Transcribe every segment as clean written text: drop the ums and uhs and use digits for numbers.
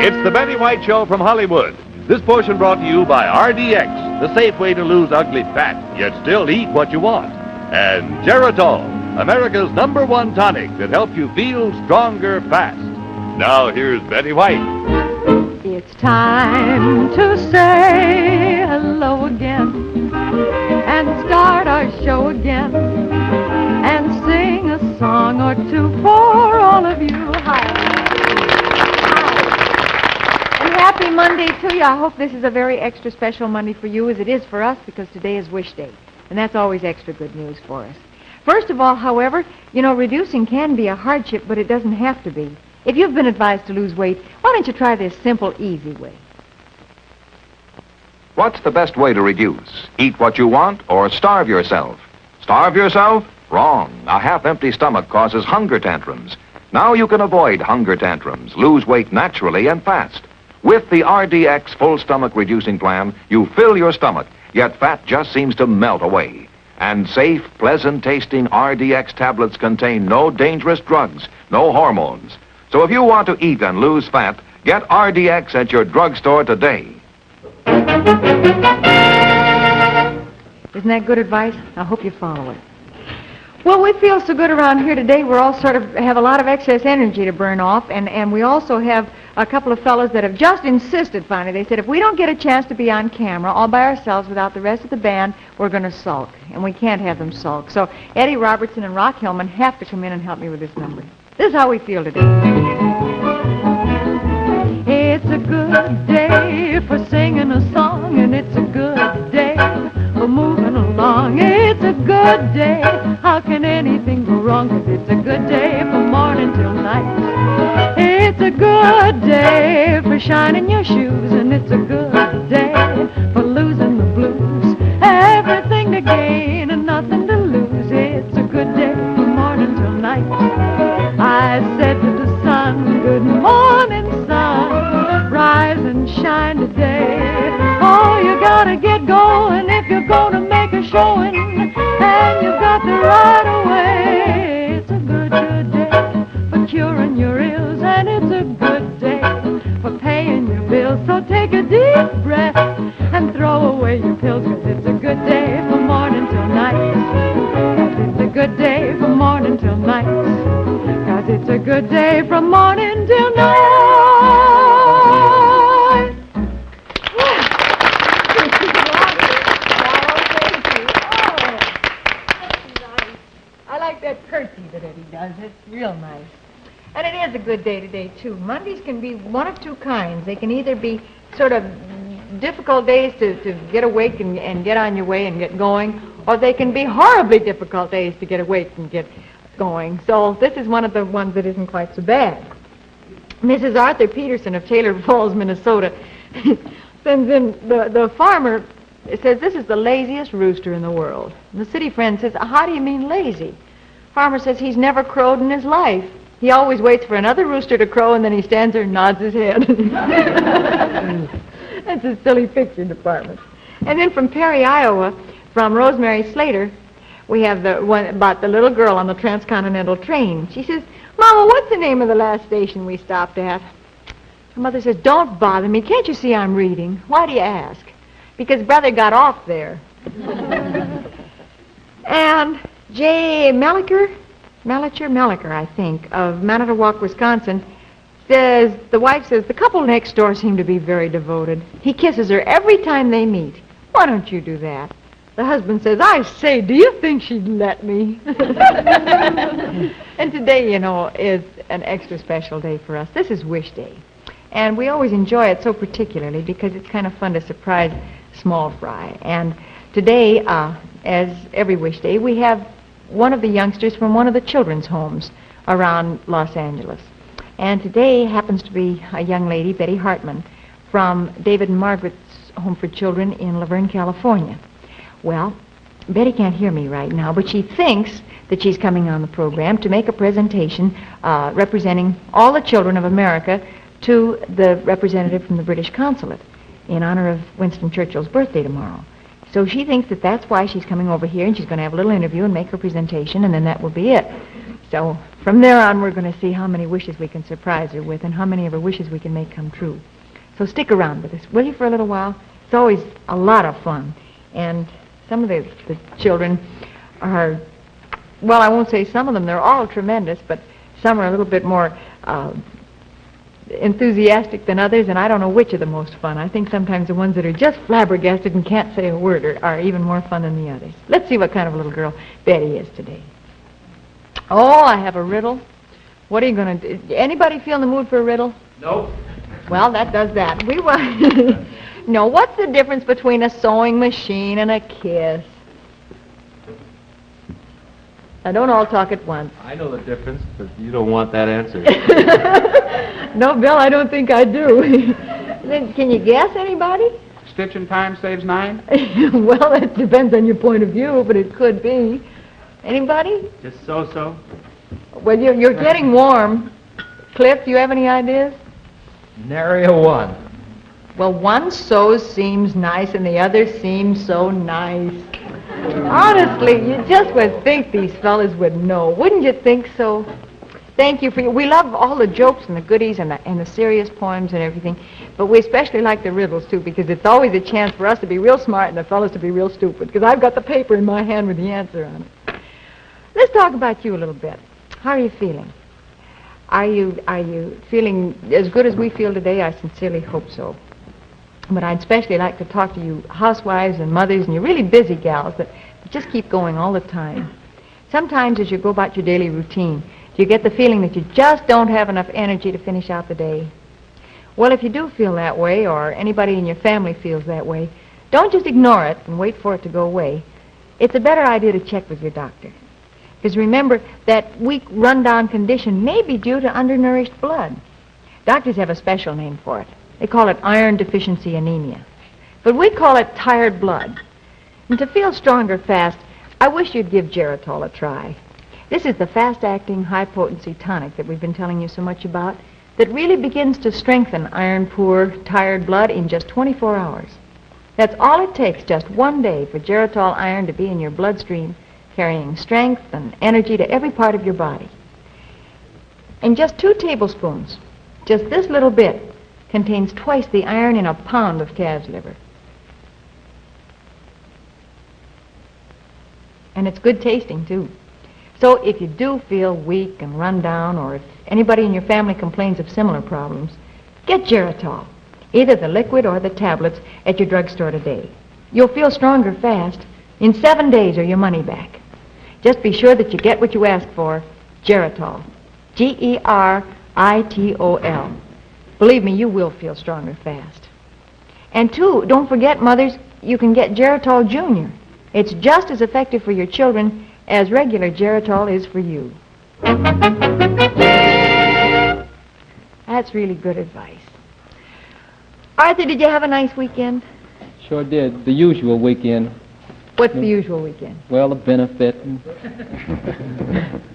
It's the Betty White Show from Hollywood. This portion brought to you by RDX, the safe way to lose ugly fat, yet still eat what you want. And Geritol, America's #1 tonic that helps you feel stronger fast. Now here's Betty White. It's time to say hello again and start our show again and sing a song or two for all of you. Hi. And happy Monday to you. I hope this is a very extra special Monday for you as it is for us because today is Wish Day. And that's always extra good news for us. First of all, however, reducing can be a hardship, but it doesn't have to be. If you've been advised to lose weight, why don't you try this simple, easy way? What's the best way to reduce? Eat what you want or starve yourself? Starve yourself? Wrong. A half-empty stomach causes hunger tantrums. Now you can avoid hunger tantrums, lose weight naturally and fast. With the RDX full stomach reducing plan, you fill your stomach, yet fat just seems to melt away. And safe, pleasant-tasting RDX tablets contain no dangerous drugs, no hormones. So if you want to eat and lose fat, get RDX at your drugstore today. Isn't that good advice? I hope you follow it. Well, we feel so good around here today. We're all sort of have a lot of excess energy to burn off, and we also have a couple of fellows that have just insisted finally. They said if we don't get a chance to be on camera all by ourselves without the rest of the band, we're going to sulk, and we can't have them sulk. So Eddie Robertson and Rock Hillman have to come in and help me with this number. This is how we feel today. It's a good day for singing a song, and it's a good day for moving along. It's a good day. How can anything go wrong? 'Cause it's a good day from morning till night. It's a good day for shining your shoes, and it's a good day for losing the blues. Everything to gain and nothing to lose. It's a good day from morning till night. I said to the sun, good morning, sun, rise and shine today. Oh, you gotta get going if you're gonna make a showing, and you've got to ride away. It's a good day for curing your ills, and it's a good day for paying your bills. So take a deep breath and throw away your pills, 'cause it's a good day from morning till night. 'Cause it's a good day from morning till night. 'Cause it's a good day from morning till night. I like that curtsy that Eddie does. It's real nice. And it is a good day today, too. Mondays can be one of two kinds. They can either be sort of difficult days to get awake and get on your way and get going, or they can be horribly difficult days to get awake and get going. So this is one of the ones that isn't quite so bad. Mrs. Arthur Peterson of Taylor Falls, Minnesota, sends in the farmer says, this is the laziest rooster in the world. And the city friend says, how do you mean lazy? Farmer says he's never crowed in his life. He always waits for another rooster to crow, and then he stands there and nods his head. That's a silly picture department. And then from Perry, Iowa, from Rosemary Slater, we have the one about the little girl on the transcontinental train. She says, Mama, what's the name of the last station we stopped at? Her mother says, don't bother me. Can't you see I'm reading? Why do you ask? Because Brother got off there. And J. Melliker, I think, of Manitowoc, Wisconsin, says, the wife says, the couple next door seem to be very devoted. He kisses her every time they meet. Why don't you do that? The husband says, I say, do you think she'd let me? And today, is an extra special day for us. This is Wish Day. And we always enjoy it so particularly because it's kind of fun to surprise Small Fry. And today, as every Wish Day, we have one of the youngsters from one of the children's homes around Los Angeles. And today happens to be a young lady, Betty Hartman, from David and Margaret's Home for Children in Laverne, California. Well, Betty can't hear me right now, but she thinks that she's coming on the program to make a presentation representing all the children of America to the representative from the British consulate in honor of Winston Churchill's birthday tomorrow. So she thinks that that's why she's coming over here, and she's going to have a little interview and make her presentation, and then that will be it. So From there on, we're going to see how many wishes we can surprise her with and how many of her wishes we can make come true. So stick around with us, will you, for a little while? It's always a lot of fun. And some of the children are, well, I won't say some of them. They're all tremendous, but some are a little bit more enthusiastic than others, and I don't know which are the most fun. I think sometimes the ones that are just flabbergasted and can't say a word are even more fun than the others. Let's see what kind of a little girl Betty is today. Oh, I have a riddle. What are you going to do? Anybody feel in the mood for a riddle? Nope. Well, that does that. We want... No, what's the difference between a sewing machine and a kiss? Now, don't all talk at once. I know the difference, but you don't want that answer. No, Bill, I don't think I do. Then, can you guess, anybody? Stitch in time saves 9? Well, that depends on your point of view, but it could be. Anybody? Just so-so. Well, you're getting warm. Cliff, do you have any ideas? Nary a one. Well, one so seems nice and the other seems so nice. Honestly, you just would think these fellas would know. Wouldn't you think so? Thank you for... We love all the jokes and the goodies and the serious poems and everything, but we especially like the riddles, too, because it's always a chance for us to be real smart and the fellas to be real stupid, because I've got the paper in my hand with the answer on it. Let's talk about you a little bit. How are you feeling? Are you feeling as good as we feel today? I sincerely hope so. But I'd especially like to talk to you housewives and mothers and you really busy gals that just keep going all the time. Sometimes as you go about your daily routine, do you get the feeling that you just don't have enough energy to finish out the day? Well, if you do feel that way, or anybody in your family feels that way, don't just ignore it and wait for it to go away. It's a better idea to check with your doctor. Because remember, that weak, run-down condition may be due to undernourished blood. Doctors have a special name for it. They call it iron deficiency anemia. But we call it tired blood. And to feel stronger fast, I wish you'd give Geritol a try. This is the fast-acting, high-potency tonic that we've been telling you so much about that really begins to strengthen iron-poor, tired blood in just 24 hours. That's all it takes, just one day, for Geritol iron to be in your bloodstream, carrying strength and energy to every part of your body. And just 2 tablespoons, just this little bit, contains twice the iron in a pound of calf's liver. And it's good tasting, too. So if you do feel weak and run down, or if anybody in your family complains of similar problems, get Geritol, either the liquid or the tablets, at your drugstore today. You'll feel stronger fast. In 7 days or your money back. Just be sure that you get what you ask for, Geritol. Geritol. Believe me, you will feel stronger fast. And 2, don't forget, mothers, you can get Geritol Junior. It's just as effective for your children as regular Geritol is for you. That's really good advice. Arthur, did you have a nice weekend? Sure did. The usual weekend. What's the usual weekend? Well, a benefit.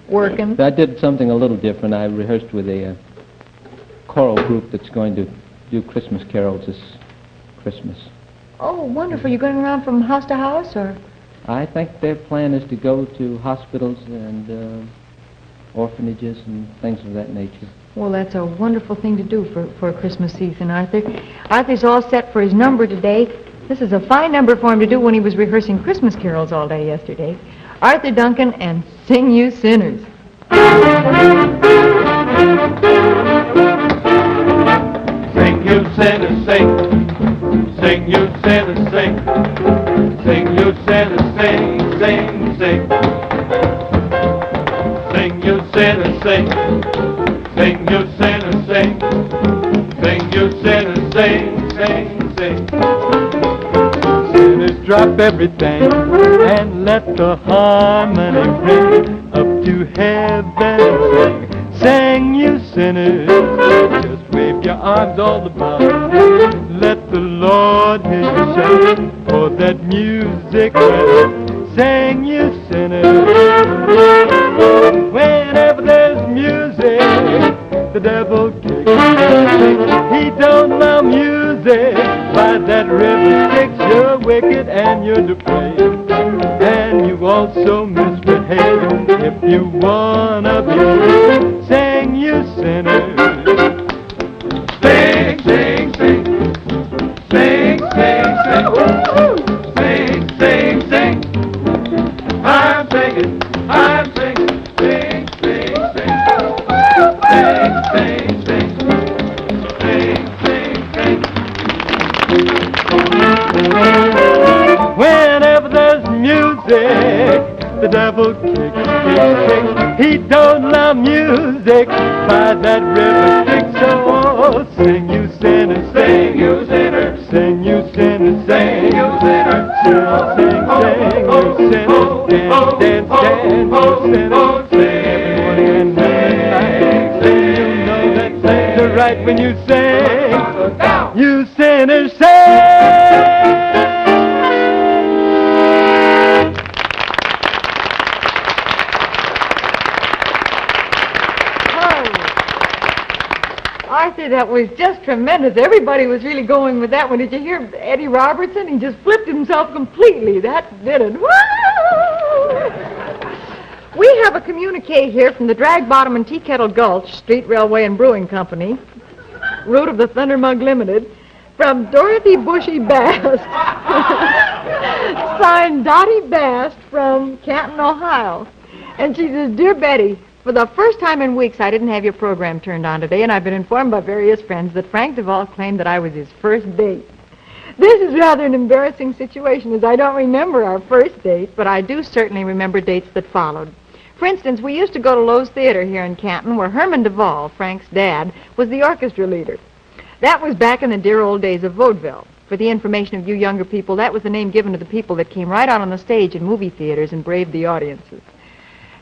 Working? I did something a little different. I rehearsed with a choral group that's going to do Christmas carols this Christmas. Oh, wonderful. You're going around from house to house, or? I think their plan is to go to hospitals and orphanages and things of that nature. Well, that's a wonderful thing to do for a Christmas season, Arthur. Arthur's all set for his number today. This is a fine number for him to do when he was rehearsing Christmas carols all day yesterday. Arthur Duncan and Sing You Sinners. Sing you sinners, sing. Sing you sinners, sing. Sing you sinners, sing, sing, sing. Sing you sinners, sing. Sing you sinners, sing. Sing you sinners, sing, sing, sing. Sinners, drop everything and let the harmony ring up to heaven. Sing, sing you sinners, just wave your arms all about. Let the Lord hear you shout for that music right. Sing you sinners. Whenever there's music, the devil kicks. He don't allow music. By that river sticks, you're wicked and you're depraved. And you also misbehave if you wanna be Whenever there's music, the devil kicks. He don't love music by that river Styx. So sing you sinner, sing you sinner, sing you sinner, sing you sinner, sing, sing, sing you sinner, dance, dance, dance, you sinner, sing every morning and night. Sing, you know that things are right when you sing. You sinner, sing. Arthur, that was just tremendous. Everybody was really going with that one. Did you hear Eddie Robertson? He just flipped himself completely. That did it. Woo! We have a communique here from the Drag Bottom and Tea Kettle Gulch Street Railway and Brewing Company, route of the Thunder Mug Limited, from Dorothy Bushy Bast, signed Dottie Bast from Canton, Ohio. And she says, Dear Betty, for the first time in weeks, I didn't have your program turned on today, and I've been informed by various friends that Frank Duvall claimed that I was his first date. This is rather an embarrassing situation, as I don't remember our first date, but I do certainly remember dates that followed. For instance, we used to go to Lowe's Theater here in Canton, where Herman Duvall, Frank's dad, was the orchestra leader. That was back in the dear old days of vaudeville. For the information of you younger people, that was the name given to the people that came right out on the stage in movie theaters and braved the audiences.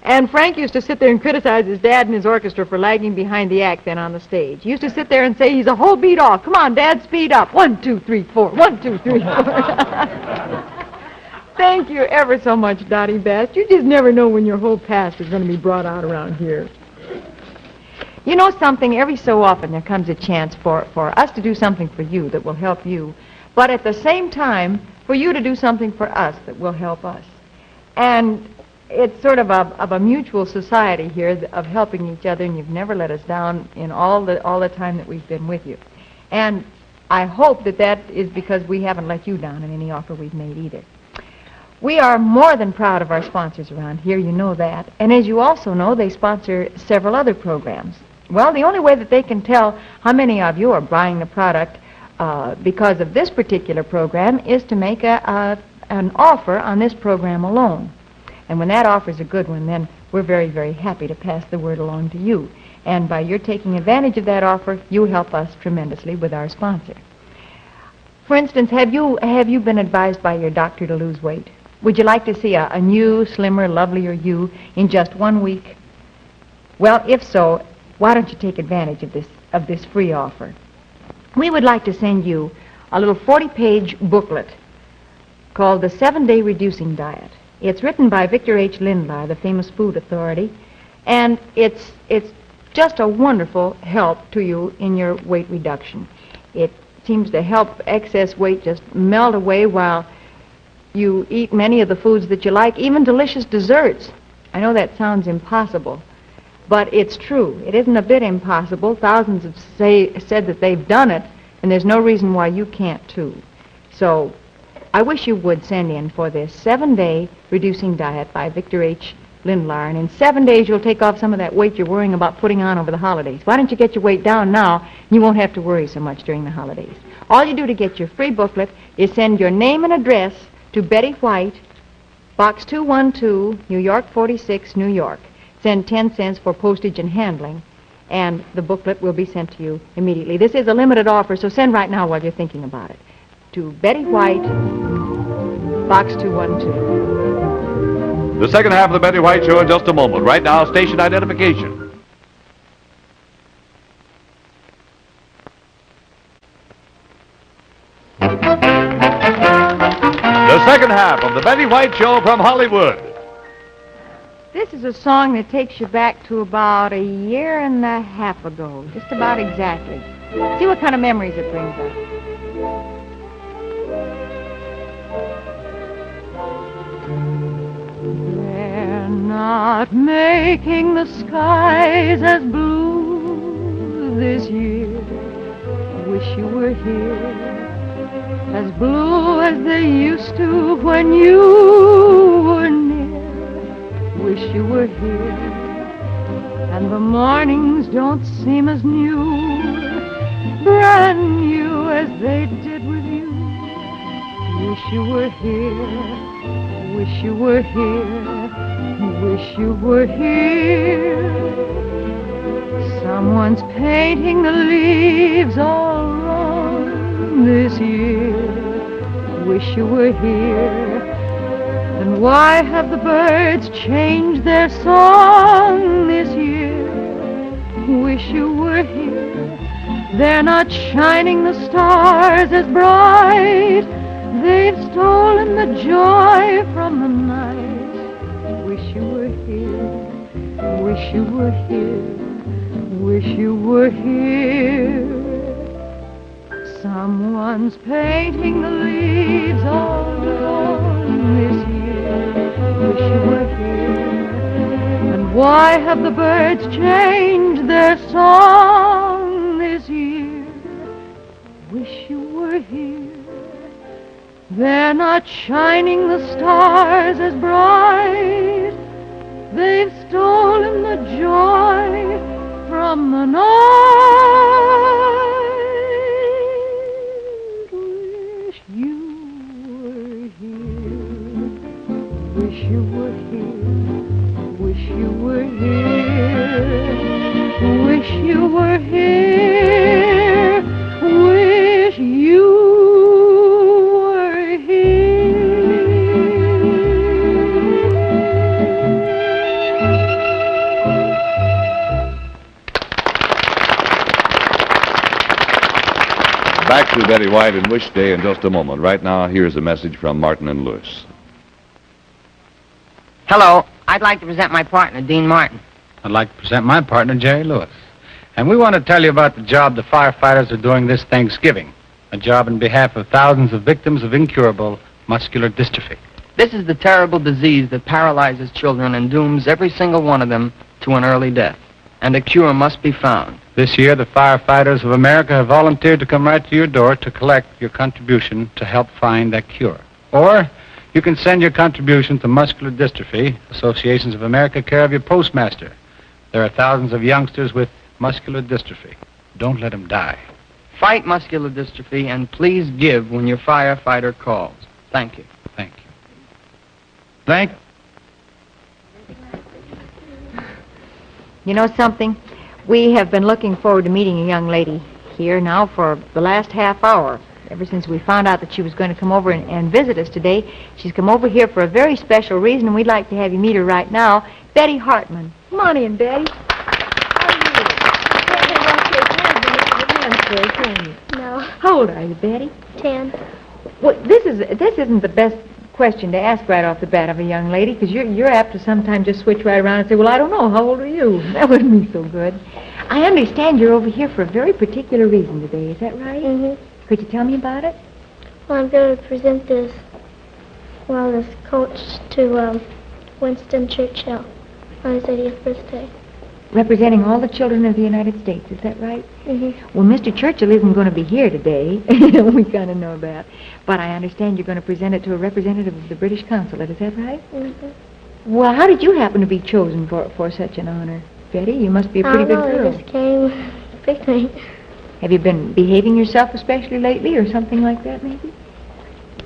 And Frank used to sit there and criticize his dad and his orchestra for lagging behind the act then on the stage. He used to sit there and say, he's a whole beat off. Come on, Dad, speed up. 1, 2, 3, 4. 1, 2, 3, 4. Thank you ever so much, Dottie Bast. You just never know when your whole past is going to be brought out around here. You know something, every so often there comes a chance for us to do something for you that will help you, but at the same time, for you to do something for us that will help us. And it's sort of a mutual society here of helping each other, and you've never let us down in all the time that we've been with you. And I hope that is because we haven't let you down in any offer we've made either. We are more than proud of our sponsors around here, you know that. And as you also know, they sponsor several other programs. Well, the only way that they can tell how many of you are buying the product because of this particular program is to make an offer on this program alone. And when that offer is a good one, then we're very, very happy to pass the word along to you. And by your taking advantage of that offer, you help us tremendously with our sponsor. For instance, have you been advised by your doctor to lose weight? Would you like to see a new, slimmer, lovelier you in just 1 week? Well, if so, why don't you take advantage of this free offer? We would like to send you a little 40-page booklet called The 7-Day Reducing Diet. It's written by Victor H. Lindlar, the famous food authority, and it's just a wonderful help to you in your weight reduction. It seems to help excess weight just melt away while you eat many of the foods that you like, even delicious desserts. I know that sounds impossible, but it's true. It isn't a bit impossible. Thousands have said that they've done it, and there's no reason why you can't too. So I wish you would send in for this 7-Day Reducing Diet by Victor H. Lindlar, and in 7 days you'll take off some of that weight you're worrying about putting on over the holidays. Why don't you get your weight down now, and you won't have to worry so much during the holidays. All you do to get your free booklet is send your name and address to Betty White, Box 212, New York 46, New York. Send 10 cents for postage and handling, and the booklet will be sent to you immediately. This is a limited offer, so send right now while you're thinking about it. To Betty White, Box 212. The second half of the Betty White Show in just a moment. Right now, station identification. The second half of the Betty White Show from Hollywood. This is a song that takes you back to about 1.5 years ago, just about exactly. See what kind of memories it brings up. They're not making the skies as blue this year. Wish you were here. As blue as they used to when you were near. Wish you were here. and the mornings don't seem as new, brand new as they did with you. Wish you were here, wish you were here, wish you were here. Someone's painting the leaves all wrong this year. Wish you were here. And why have the birds changed their song this year? Wish you were here. They're not shining the stars as bright. They've stolen the joy from the night. Wish you were here. Wish you were here. Wish you were here. Someone's painting the leaves all along this year. Wish you were here. And why have the birds changed their song this year? Wish you were here. They're not shining the stars as bright. They've stolen the joy from the night. Wish you were here. Wish you were here. Wish you were here. Wish you were here. Wish you were here. Back to Betty White and Wish Day in just a moment. Right now, here's a message from Martin and Lewis. Hello, I'd like to present my partner, Dean Martin. I'd like to present my partner, Jerry Lewis. And we want to tell you about the job the firefighters are doing this Thanksgiving. A job in behalf of thousands of victims of incurable muscular dystrophy. This is the terrible disease that paralyzes children and dooms every single one of them to an early death. And a cure must be found. This year, the firefighters of America have volunteered to come right to your door to collect your contribution to help find that cure. Or you can send your contribution to Muscular Dystrophy, Associations of America, care of your postmaster. There are thousands of youngsters with muscular dystrophy. Don't let them die. Fight muscular dystrophy and please give when your firefighter calls. Thank you. Thank you. Thank you. You know something? We have been looking forward to meeting a young lady here now for the last half hour. Ever since we found out that she was going to come over and visit us today, she's come over here for a very special reason, and we'd like to have you meet her right now. Betty Hartman. Come on in, Betty. No. How old are you, Betty? 10. Well, this isn't the best question to ask right off the bat of a young lady, because you're apt to sometimes just switch right around and say, well, I don't know, how old are you? That wouldn't be so good. I understand you're over here for a very particular reason today, is that right? Mm-hmm. Could you tell me about it? Well, I'm going to present this coach to Winston Churchill on his 80th birthday. Representing all the children of the United States, is that right? Mm-hmm. Well, Mr. Churchill isn't going to be here today. We kind of know that. But I understand you're going to present it to a representative of the British consulate, is that right? Mm-hmm. Well, how did you happen to be chosen for such an honor, Betty? You must be a pretty good girl. I just came, picked me. Have you been behaving yourself especially lately or something like that, maybe?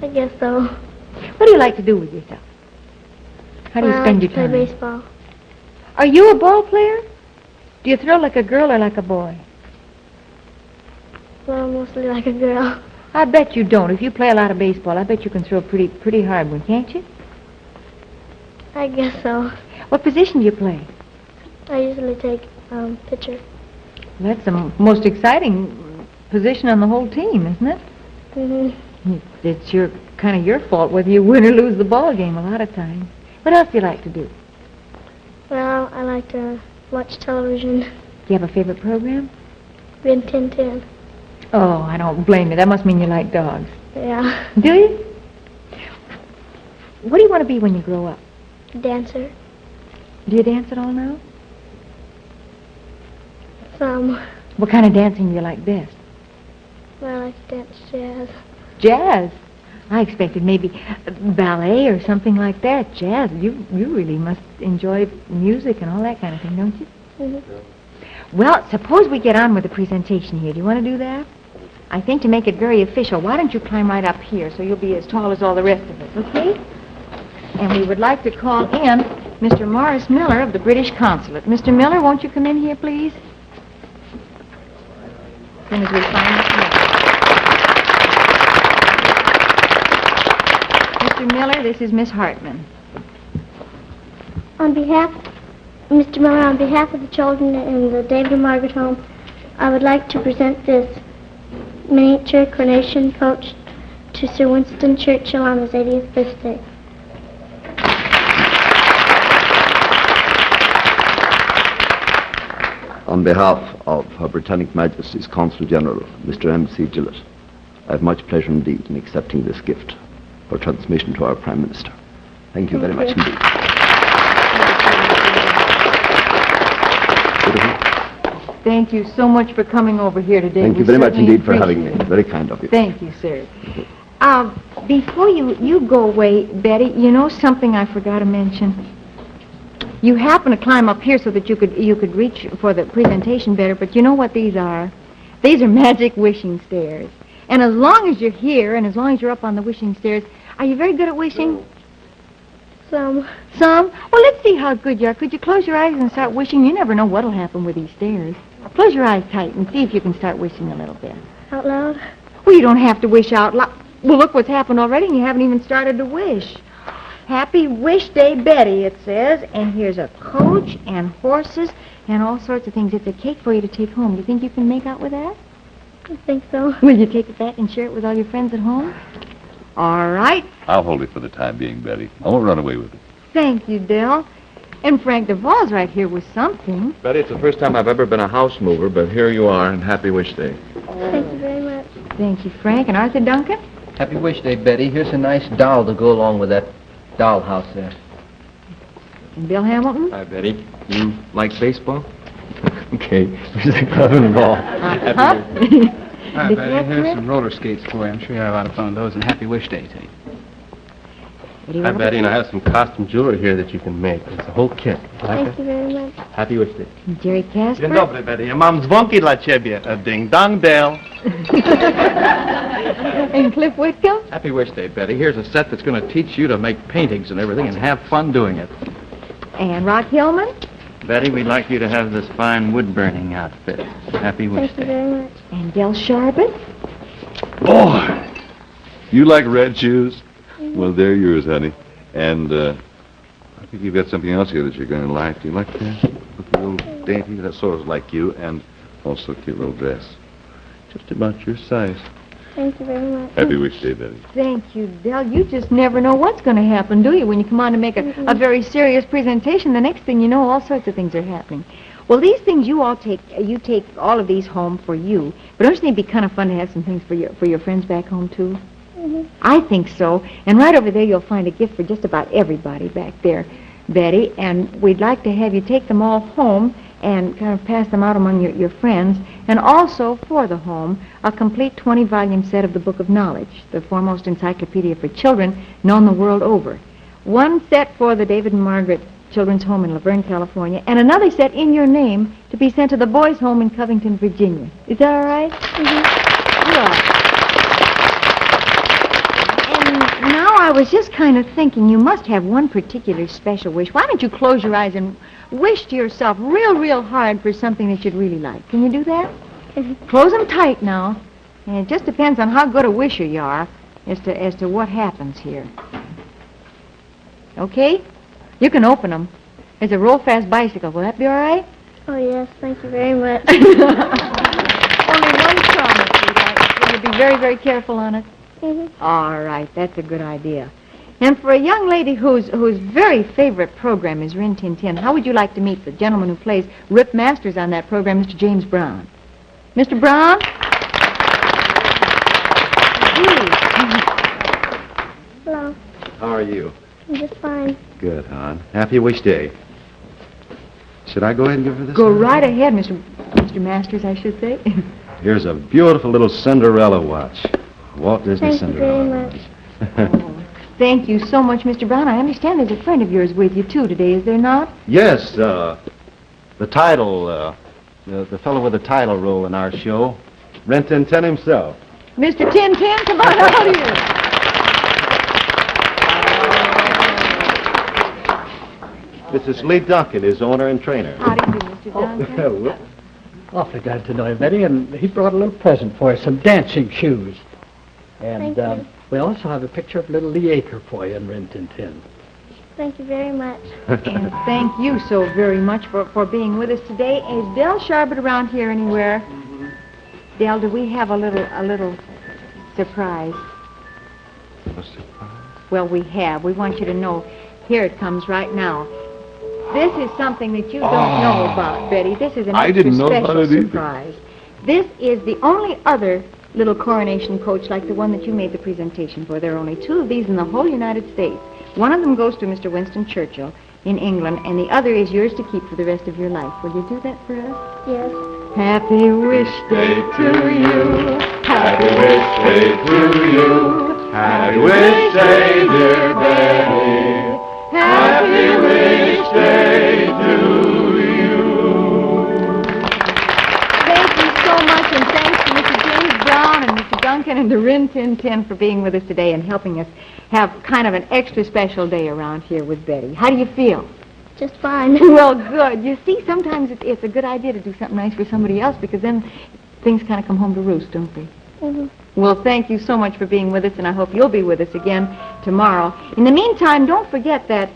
I guess so. What do you like to do with yourself? How do you spend your time? I play baseball. Are you a ball player? Do you throw like a girl or like a boy? Well, mostly like a girl. I bet you don't. If you play a lot of baseball, I bet you can throw a pretty hard one, can't you? I guess so. What position do you play? I usually take pitcher. That's the most exciting position on the whole team, isn't it? Mm-hmm. It's kind of your fault whether you win or lose the ball game a lot of times. What else do you like to do? Well, I like to watch television. Do you have a favorite program? Rin Tin Tin. Oh, I don't blame you. That must mean you like dogs. Yeah. Do you? What do you want to be when you grow up? Dancer. Do you dance at all now? Some. What kind of dancing do you like best? Well, I like to dance jazz. Jazz? I expected maybe ballet or something like that. Jazz, you really must enjoy music and all that kind of thing, don't you? Well, suppose we get on with the presentation here. Do you want to do that? I think to make it very official, why don't you climb right up here so you'll be as tall as all the rest of us, okay? And we would like to call in Mr. Morris Miller of the British Consulate. Mr. Miller, won't you come in here, please? As soon as we find Mr. Miller, this is Miss Hartman. Mr. Miller, on behalf of the children in the David and Margaret home, I would like to present this miniature coronation coach to Sir Winston Churchill on his 80th birthday. On behalf of Her Britannic Majesty's Consul General, Mr. M.C. Gillett, I have much pleasure indeed in accepting this gift for transmission to our Prime Minister. Thank you very much indeed. Thank you so much for coming over here today. Thank you very much indeed for having me. Very kind of you. Thank you, sir. Before you go away, Betty, you know something I forgot to mention? You happen to climb up here so that you could reach for the presentation better, but you know what these are? These are magic wishing stairs. And as long as you're here and as long as you're up on the wishing stairs, are you very good at wishing? Some. Some? Well, let's see how good you are. Could you close your eyes and start wishing? You never know what'll happen with these stairs. Close your eyes tight and see if you can start wishing a little bit. Out loud? Well, you don't have to wish out loud. Well, look what's happened already and you haven't even started to wish. Happy Wish Day, Betty, it says. And here's a coach and horses and all sorts of things. It's a cake for you to take home. Do you think you can make out with that? I think so. Will you take it back and share it with all your friends at home? All right. I'll hold it for the time being, Betty. I won't run away with it. Thank you, Dell. And Frank DeVos right here with something. Betty, it's the first time I've ever been a house mover, but here you are, and Happy Wish Day. Thank you very much. Thank you, Frank. And Arthur Duncan? Happy Wish Day, Betty. Here's a nice doll to go along with that dollhouse there. And Bill Hamilton? Hi, Betty. You like baseball? Okay. Here's a glove and a ball. Uh-huh. Hi, Betty. Here's some roller skates for you. I'm sure you have a lot of fun with those, and Happy Wish Day to you. Hi, Betty, and I have some costume jewelry here that you can make. It's a whole kit. Thank you very much. Happy Wish Day. Jerry Casper? Dzień dobry, Betty. Mam dzwonki dla ciebie. Ding dong bell. And Cliff Whitcomb? Happy Wish Day, Betty. Here's a set that's going to teach you to make paintings and everything and have fun doing it. And Rock Hillman? Betty, we'd like you to have this fine wood-burning outfit. Happy Wish Thank you Day. very much. And Del Sharbutt? Boy, you like red shoes? Well, they're yours, honey. And I think you've got something else here that you're going to like. Do you like that? Look, a little dainty. That sort of like you, and also a cute little dress. Just about your size. Thank you very much. Happy Wish Day, Betty. Thank you, Del. You just never know what's going to happen, do you? When you come on to make a very serious presentation, the next thing you know, all sorts of things are happening. Well, these things you take all of these home for you. But don't you think it'd be kind of fun to have some things for your friends back home, too? I think so. And right over there, you'll find a gift for just about everybody back there, Betty. And we'd like to have you take them all home and kind of pass them out among your friends. And also, for the home, a complete 20-volume set of the Book of Knowledge, the foremost encyclopedia for children known the world over. One set for the David and Margaret Children's Home in Laverne, California, and another set in your name to be sent to the boys' home in Covington, Virginia. Is that all right? Good. Now, I was just kind of thinking you must have one particular special wish. Why don't you close your eyes and wish to yourself real hard for something that you'd really like? Can you do that? Close them tight now. And it just depends on how good a wisher you are as to what happens here. Okay? You can open them. It's a roll-fast bicycle. Will that be all right? Oh, yes. Thank you very much. Only one promise, sweetheart. Will you be very careful on it? All right, that's a good idea. And for a young lady whose very favorite program is Rin Tin Tin, how would you like to meet the gentleman who plays Rip Masters on that program, Mr. James Brown? Mr. Brown? Hello. How are you? I'm just fine. Good, hon. Happy Wish Day. Should I go ahead and give her this? Go right ahead, Mr. Masters, I should say. Here's a beautiful little Cinderella watch. Walt Disney Thank you Cinderella. very much. Thank you so much, Mr. Brown. I understand there's a friend of yours with you, too, today, is there not? Yes, The title, the fellow with the title role in our show, Rin Tin Tin himself. Mr. Tin Tin, come on out here. This is Lee Duncan, his owner and trainer. How do you do, Mr. Duncan? Awfully glad to know you, Betty, and he brought a little present for you, some dancing shoes. And Thank you. we also have a picture of little Lee Aker for you in Rin Tin Tin. Thank you very much. And thank you so very much for being with us today. Is Del Sharbert around here anywhere? Del, do we have a little surprise? A surprise? Well, we have. We want you to know. Here it comes right now. This is something that you don't know about, Betty. This is an extra special surprise. This is the only other little coronation coach like the one that you made the presentation for. There are only 2 of these in the whole United States. One of them goes to Mr. Winston Churchill in England, and the other is yours to keep for the rest of your life. Will you do that for us? Yes. Happy wish day to you. Happy wish day to you. Happy wish day, dear Betty. Happy wish day to you. Thank you so much, and thanks to Mr. James Brown and Mr. Duncan and the Rin Tin Tin for being with us today and helping us have kind of an extra special day around here with Betty. How do you feel? Just fine. Well, good. You see, sometimes it's a good idea to do something nice for somebody else because then things kind of come home to roost, don't they? Mhm. Well, thank you so much for being with us, and I hope you'll be with us again tomorrow. In the meantime, don't forget that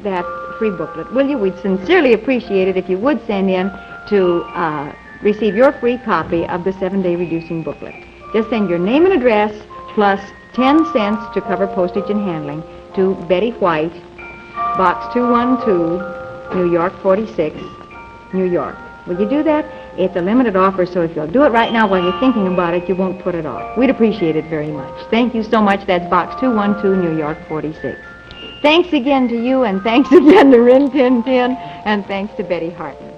free booklet, will you? We'd sincerely appreciate it if you would send in to receive your free copy of the 7-Day Reducing Booklet. Just send your name and address plus 10 cents to cover postage and handling to Betty White, Box 212, New York 46, New York. Will you do that? It's a limited offer, so if you'll do it right now while you're thinking about it, you won't put it off. We'd appreciate it very much. Thank you so much. That's Box 212, New York 46. Thanks again to you, and thanks again to Rin Tin Tin, and thanks to Betty Hartman.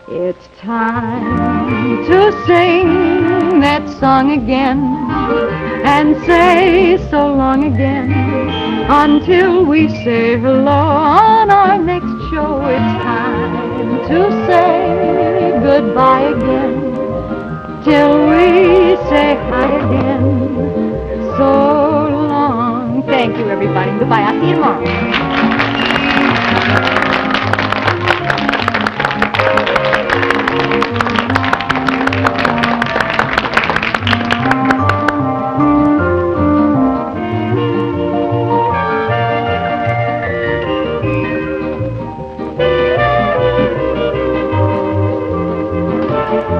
It's time to sing that song again and say so long again until we say hello on our next show. It's time to say goodbye again till we say hi again. So long. Thank you, everybody. Goodbye. I'll see you tomorrow.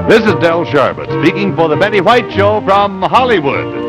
This is Del Sharbert speaking for the Betty White Show from Hollywood.